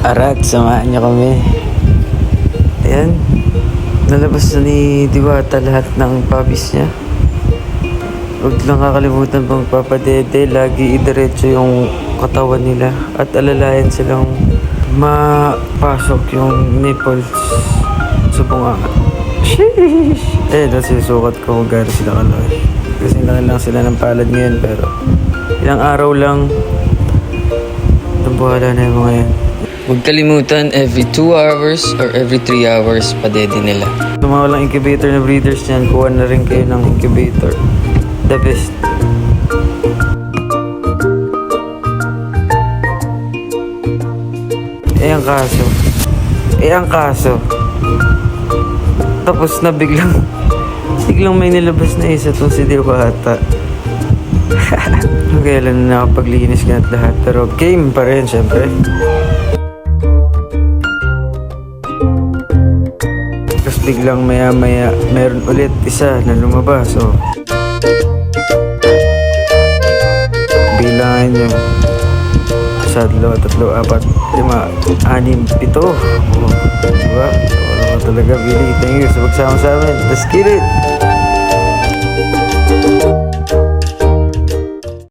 Arat, samahan niyo kami. Ayan. Nalabas na ni Diwata lahat ng puppies niya. Huwag lang kakalimutan pang papadede. Lagi idiretso yung katawan nila. At alalayan silang mapasok yung nipples sa bunganga. Sheesh! Nasusukat ko kung gano'n sila kalaki. Kasi laki lang sila ng palad ngayon, pero ilang araw lang tambuhala na yung mga yan. Huwag kalimutan, every 2 hours or every 3 hours padede nila. Sa mga walang incubator na breeders niyan, kuha na rin kayo ng incubator. The best. Ang kaso. Tapos na biglang may nilabas na isa tong si Diwata. Kailan na nakapaglinis ka at lahat. Pero game pa rin, syempre. Tapos biglang maya meron ulit isa na lumabas. So, bilangin nyo. 1, 2, 3, 4, 5, 6, 7. Oh, diba? Wala ko talaga, Billy. Thank you sa pagsama sa amin. Let's get it!